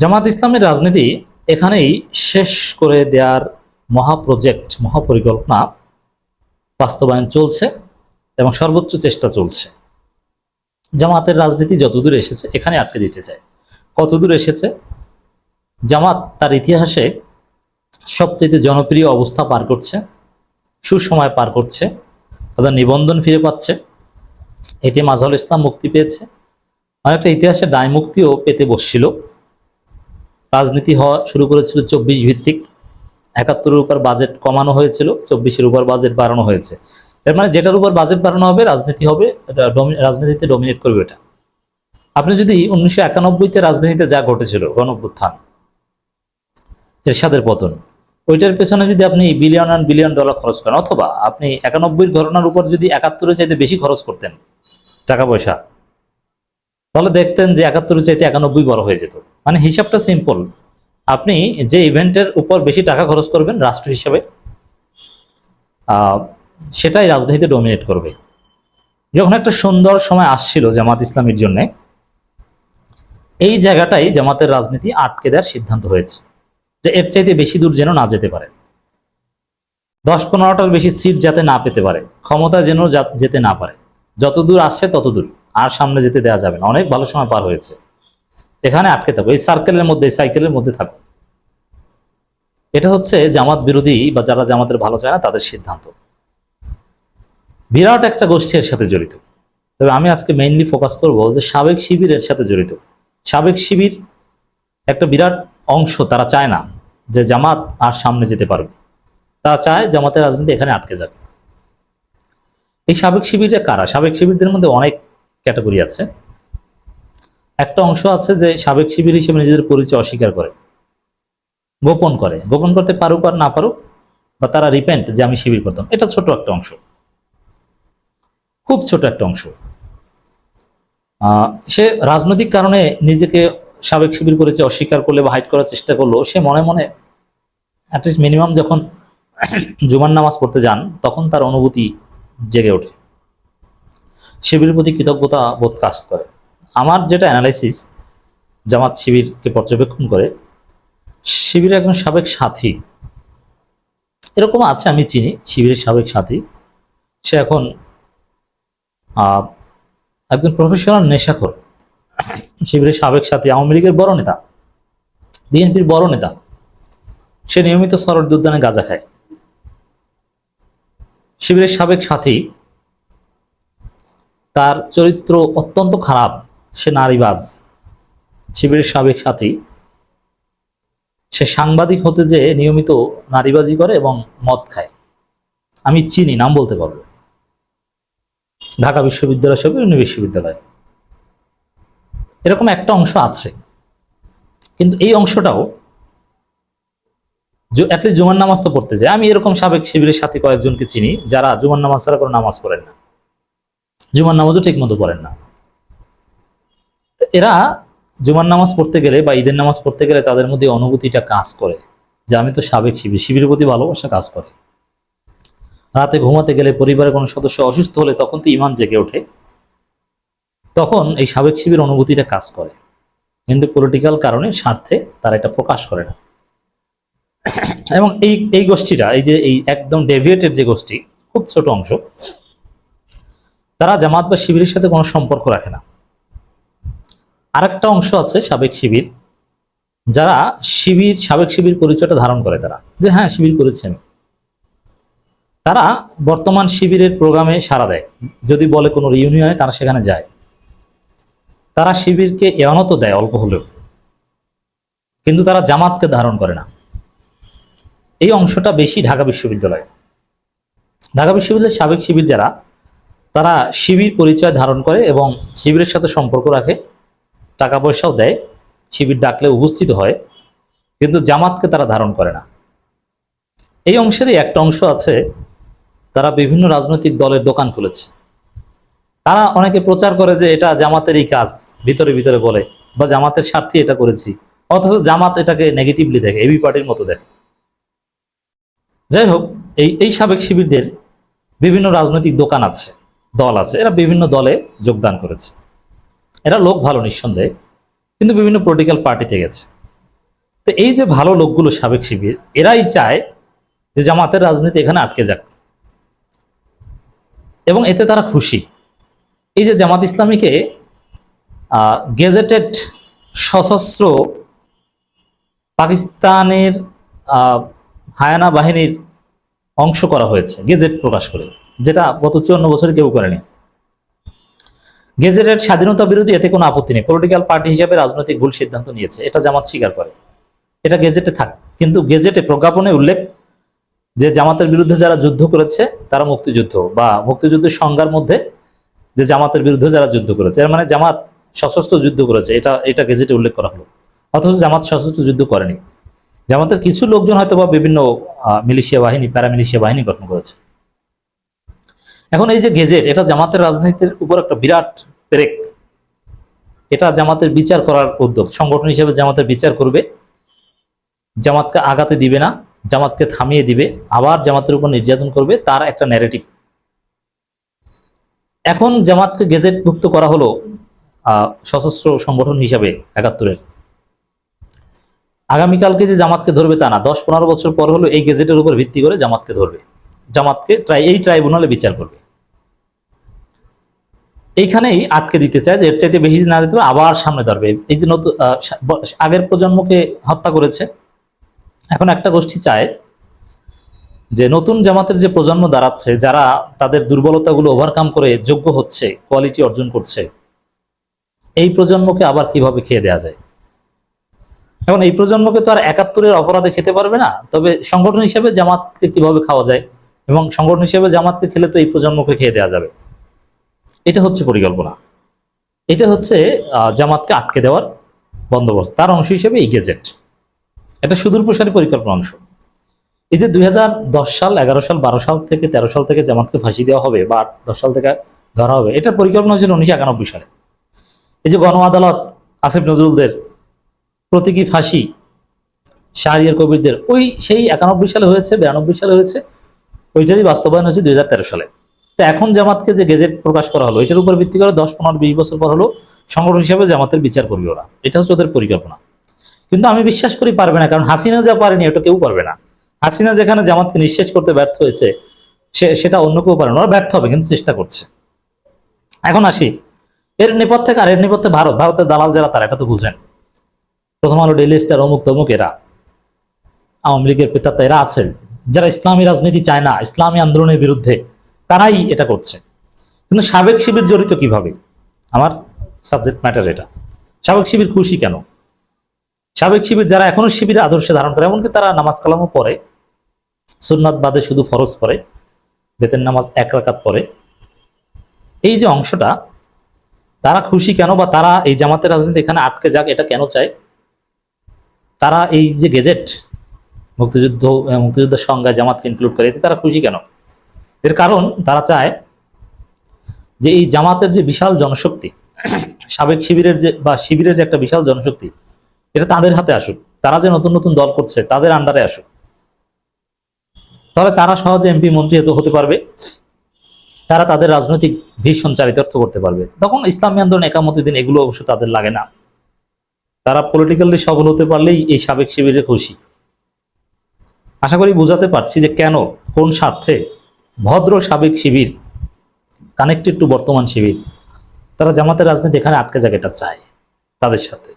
জামাত ইসলামের রাজনীতি এখানেই শেষ করে দেওয়ার মহাপ্রজেক্ট, মহাপরিকল্পনা বাস্তবায়ন চলছে এবং সর্বোচ্চ চেষ্টা চলছে। জামাতের রাজনীতি যতদূর এসেছে এখানে আটকে দিতে চায়। কতদূর এসেছে? জামাত তার ইতিহাসে সবচেয়ে জনপ্রিয় অবস্থা পার করছে, সুসময় পার করছে, তাদের নিবন্ধন ফিরে পাচ্ছে, এটিএম আজহারুল ইসলাম মুক্তি পেয়েছে, অনেকটা ইতিহাসে দায় মুক্তিও পেতে বসছিল। রাজনীতি হওয়া শুরু করেছিল 24 ভিত্তিক, 71-এর উপর বাজেট কমানো হয়েছিল, 24-এর উপর বাজেট বাড়ানো হয়েছে। এর মানে যেটার উপর বাজেট বাড়ানো হবে রাজনীতি হবে, রাজনীতিতে ডমিনেট করবে এটা। আপনি যদি 1991-তে রাজনীতিতে যা ঘটেছিল, গণঅভ্যুত্থান, এরশাদের পতন, ওইটার পেছনে যদি আপনি বিলিয়ন অ্যান্ড বিলিয়ন ডলার খরচ করেন, অথবা আপনি 91-র ঘটনার উপর যদি 71-এর চাইতে বেশি খরচ করতেন টাকা পয়সা, তাহলে দেখতেন যে 71-এর চাইতে 91 বড় হয়ে যেত। মানে হিসাবটা সিম্পল, আপনি যে ইভেন্টের উপর বেশি টাকা খরচ করবেন রাষ্ট্র হিসাবে, সেটাই রাজনীতিতে ডমিনেট করবে। যখন একটা সুন্দর সময় আসছিল জামাত ইসলামের জন্য, এই জায়গাটাই জামাতের রাজনীতি আটকে দেওয়ার সিদ্ধান্ত হয়েছে যে এর চাইতে বেশি দূর যেন না যেতে পারে, 10-15টার বেশি সিট যাতে না পেতে পারে, ক্ষমতা যেন যেতে না পারে। যত দূর আসছে তত দূর, আর সামনে যেতে দেওয়া যাবে না। অনেক ভালো সময় পার হয়েছে, এখানে আটকে থাকো, এই সার্কেলের মধ্যে, সাইকেলের মধ্যে থাকো। এটা হচ্ছে জামাত বিরোধী বা যারা জামাতের ভালো চায় না তাদের সিদ্ধান্ত। বিরাট একটা গোষ্ঠী এর সাথে জড়িত। তবে আমি আজকে মেইনলি ফোকাস করব যে সাবেক শিবিরের সাথে জড়িত। সাবেক শিবির একটা বিরাট অংশ, তারা চায় না যে জামাত আর সামনে যেতে পারবে, তারা চায় জামাতের রাজনীতি এখানে আটকে যাবে। এই সাবেক শিবিরে কারা? সাবেক শিবিরদের মধ্যে অনেক ক্যাটাগরি আছে। একটা অংশ আছে যে সাবেক শিবির হিসেবে নিজেদের পরিচয় অস্বীকার করে, গোপন করে, গোপন করতে পারুক আর না পারুক, বা তারা রিপেন্ট যে আমি শিবির করতাম। এটা ছোট একটা অংশ, খুব ছোট একটা অংশ। সে রাজনৈতিক কারণে নিজেকে সাবেক শিবির পরিচয় অস্বীকার করলে বা হাইড করার চেষ্টা করলো, সে মনে মনে অ্যাটলিস্ট মিনিমাম যখন জুমার নামাজ পড়তে যান তখন তার অনুভূতি জেগে ওঠে, শিবিরের প্রতি কৃতজ্ঞতা বোধ কাজ করে। আমার যেটা অ্যানালাইসিস, জামাত শিবিরকে পর্যবেক্ষণ করে, শিবিরের একজন সাবেক সাথী এরকম আছে, আমি চিনি শিবিরের সাবেক সাথী, সে এখন একজন প্রফেশনাল নেশাখোর। শিবিরের সাবেক সাথী আওয়ামী লীগের বড় নেতা, বিএনপির বড় নেতা, সে নিয়মিত সরোয়ার্দী উদ্যানে গাঁজা খায়। শিবিরের সাবেক সাথী, তার চরিত্র অত্যন্ত খারাপ, সে নারীবাজ। শিবিরের সাবেক সাথী, সে সাংবাদিক হতে যেয়ে নিয়মিত নারীবাজি করে এবং মদ খায়। আমি চিনি, নাম বলতে পারবো, ঢাকা বিশ্ববিদ্যালয় সহ বিভিন্ন বিশ্ববিদ্যালয়। এরকম একটা অংশ আছে, কিন্তু এই অংশটাও অ্যাটলিস্ট জুমার নামাজ তো পড়তে যায়। আমি এরকম সাবেক শিবিরের সাথে কয়েকজনকে চিনি যারা জুমার নামাজ ছাড়া কোনো নামাজ পড়েন না, জুমার নামাজও ঠিক মতো পড়েন না। এরা জুমার নামাজ পড়তে গেলে বা ঈদের নামাজ পড়তে গেলে তাদের মধ্যে অনুভূতিটা কাজ করে যে আমি তো সাবেক শিবির, শিবিরের প্রতি ভালোবাসা কাজ করে। রাতে ঘুমাতে গেলে, পরিবারের কোনো সদস্য অসুস্থ হলে তখন তো ইমান জেগে ওঠে, তখন এই সাবেক শিবির অনুভূতিটা কাজ করে। কিন্তু পলিটিক্যাল কারণে, স্বার্থে তারা এটা প্রকাশ করে না। এবং এই গোষ্ঠীটা, এই যে এই একদম ডেভিয়েটেড যে গোষ্ঠী, খুব ছোট অংশ, তারা জামাত বা শিবিরের সাথে কোনো সম্পর্ক রাখে না। আরেকটা অংশ আছে সাবেক শিবির, যারা সাবেক শিবির পরিচয়টা ধারণ করে, তারা যে হ্যাঁ শিবির করেছেন, তারা বর্তমান শিবিরের প্রোগ্রামে সাড়া দেয়। যদি বলে কোনো রিউনিয়নে, তারা সেখানে যায়। তারা শিবিরকে এয়ানত দেয় অল্প হলেও, কিন্তু তারা জামাতকে ধারণ করে না। এই অংশটা বেশি ঢাকা বিশ্ববিদ্যালয়ে। ঢাকা বিশ্ববিদ্যালয়ের সাবেক শিবির যারা, তারা শিবির পরিচয় ধারণ করে এবং শিবিরের সাথে সম্পর্ক রাখে, টাকা পয়সাও দেয়, শিবির ডাকলে উপস্থিত হয়, কিন্তু জামাতকে তারা ধারণ করে না। এই অংশেরই একটা অংশ আছে, তারা বিভিন্ন রাজনৈতিক দলের দোকান খুলেছে। তারা অনেকে প্রচার করে যে এটা জামাতেরই কাজ, ভিতরে ভিতরে বলে, বা জামাতের স্বার্থে এটা করেছি, অথচ জামাত এটাকে নেগেটিভলি দেখে, এবি পার্টির মতো দেখে। যাই হোক, এই সাবেক শিবিরদের বিভিন্ন রাজনৈতিক দোকান আছে, দল আছে, এরা বিভিন্ন দলে যোগদান করেছে। এরা লোক ভালো নিঃসন্দেহে, কিন্তু বিভিন্ন পলিটিক্যাল পার্টিতে গেছে। তো এই যে ভালো লোকগুলো সাবেক শিবির, এরাই চায় যে জামাতের রাজনীতি এখানে আটকে যাক, এবং এতে তারা খুশি। এই যে জামাত ইসলামীকে গেজেটেড সশস্ত্র পাকিস্তানের হায়ানা বাহিনীর অংশ করা হয়েছে গেজেট প্রকাশ করে, যেটা গত 54 বছরে কেউ করেনি। গেজেটের স্বাধীনতা বিরোধী, এতে কোনো আপত্তি নেই। পলিটিক্যাল পার্টি হিসেবে রাজনৈতিক ভুল সিদ্ধান্ত নিয়েছে, এটা জামাত স্বীকার করে, এটা গেজেটে থাক। কিন্তু গেজেটে প্রজ্ঞাপনে উল্লেখ যে জামাতের বিরুদ্ধে যারা যুদ্ধ করেছে তারা মুক্তিযুদ্ধ, বা মুক্তিযুদ্ধের সংজ্ঞার মধ্যে যে জামাতের বিরুদ্ধে যারা যুদ্ধ করেছে, এর মানে জামাত সশস্ত্র যুদ্ধ করেছে, এটা গেজেটে উল্লেখ করা হলো। অথচ জামাত সশস্ত্র যুদ্ধ করেনি। জামাতের কিছু লোকজন হয়তো বা বিভিন্ন মিলিশিয়া বাহিনী, প্যারামিলিশিয়া বাহিনী গঠন করেছে। এখন এই যে গেজেট, এটা জামাতের রাজনীতির উপর একটা বিরাট পেরেক। এটা জামাতের বিচার করার উদ্যোগ, সংগঠন হিসেবে জামাতের বিচার করবে, জামাতকে আগাতে দিবে না, জামাতকে থামিয়ে দিবে, আবার জামাতের উপর নির্যাতন করবে, তার একটা ন্যারেটিভ। এখন জামাতকে গেজেটভুক্ত করা হলো সশস্ত্র সংগঠন হিসাবে 71-এর। আগামীকালকে যে জামাতকে ধরবে তা না, 10-15 বছর পর হলো এই গেজেটের উপর ভিত্তি করে জামাতকে ধরবে, জামাতকে এই ট্রাইব্যুনালে বিচার করবে। এইখানেই আটকে দিতে চায় যে এর চাইতে বেশি না যেতে হবে, আবার সামনে ধরবে। এই যে নতুন আগের প্রজন্মকে হত্যা করেছে, এখন একটা গোষ্ঠী চায় যে নতুন জামাতের যে প্রজন্ম দাঁড়াচ্ছে, যারা তাদের দুর্বলতাগুলো ওভারকাম করে যোগ্য হচ্ছে, কোয়ালিটি অর্জন করছে, এই প্রজন্মকে আবার কিভাবে খেয়ে দেওয়া যায়। এখন এই প্রজন্মকে তো আর 71-এর অপরাধে খেতে পারবে না, তবে সংগঠন হিসেবে জামাতকে কিভাবে খাওয়া যায়, এবং সংগঠন হিসেবে জামাতকে খেলে তো এই প্রজন্মকে খেয়ে দেওয়া যাবে। এটা হচ্ছে পরিকল্পনা, এটা হচ্ছে জামাতকে আটকে দেওয়ার বন্দোবস্ত, তার অংশ হিসেবে এই গেজেট। এটা সুদূর প্রসারী পরিকল্পনা অংশ। এই যে 2010 সাল, 11 সাল, 12 সাল থেকে 13 সাল থেকে জামাতকে ফাঁসি দেওয়া হবে, বা 10 সাল থেকে ধরা হবে, এটার পরিকল্পনা হয়েছিল 1991 সালে। এই যে গণ আদালত, আসিফ নজরুলদের প্রতীকী ফাঁসি, শাহরিয়ার কবিরদের, সেই 91 সালে হয়েছে, 92 সালে হয়েছে, ওইটারই বাস্তবায়ন হয়েছে 2013 সালে। তো এখন জামাতকে যে গেজেট প্রকাশ করা হলো, এটার উপর ভিত্তি করে 10, 15, 20 বছর পর হলো সংগঠন হিসেবে জামাতের বিচার করবে ওরা। এটা হচ্ছে ওদের পরিকল্পনা। কিন্তু আমি বিশ্বাস করি পারবে না, কারণ হাসিনা যা পারেনি ওটা কেউ পারবে না। হাসিনা যেখানে জামাতকে নিঃশেষ করতে ব্যর্থ হয়েছে, সেটা অন্য কেউ পারে না। ওরা ব্যর্থ হবে, কিন্তু চেষ্টা করছে। এখন আসি এর নেপথ্যে কার, এর নেপথ্যে ভারতের দালাল যারা, তারা এটা তো বুঝেন। প্রথম আলো, ডেইলি স্টার, অমুক তমুক, এরা আওয়ামী লীগের পেতাত্তা, এরা আছেন যারা ইসলামী রাজনীতি চায় না, ইসলামী আন্দোলনের বিরুদ্ধে, তারাই এটা করছে। কিন্তু সাবেক শিবির জড়িত কিভাবে, আমার সাবজেক্ট ম্যাটার এটা। সাবেক শিবির খুশি কেন? সাবেক শিবির যারা এখনো শিবিরের আদর্শে ধারণ করে, এমনকি তারা নামাজ কালামও পড়ে, সুন্নাত বাদে শুধু ফরজ পড়ে, বেতের নামাজ 1 রাকাত পড়ে, এই যে অংশটা, তারা খুশি কেন, বা তারা এই জামাতের রাজনীতি এখানে আটকে যাক এটা কেন চায়? তারা এই যে গেজেট, মুক্তিযুদ্ধের সংজ্ঞায় জামাতকে ইনক্লুড করে, এতে তারা খুশি কেন? এর কারণ তারা চায় যে এই জামাতের যে বিশাল জনশক্তি, সাবেক শিবিরের শিবিরের যে একটা বিশাল জনশক্তি, এটা তাদের হাতে আসুক। তারা যে নতুন নতুন দল করছে, তাদের আন্ডারে আসুক, তাহলে তারা সহজে এমপি মন্ত্রী হতে পারবে, তারা তাদের রাজনৈতিক ভীষণ চারিতার্থ করতে পারবে। তখন ইসলামী আন্দোলন, একামতি দিন, এগুলো অবশ্য তাদের লাগে না। তারা পলিটিক্যালি সফল হতে পারলেই এই সাবেক শিবিরে খুশি। আশা করি বুঝাতে পারছি যে কেন, কোন স্বার্থে ভদ্র সাবেক শিবির কানেক্টেড টু বর্তমান শিবির, তারা জামাতের রাজনীতি এখানে আটকে যাক এটা চায় তাদের সাথে।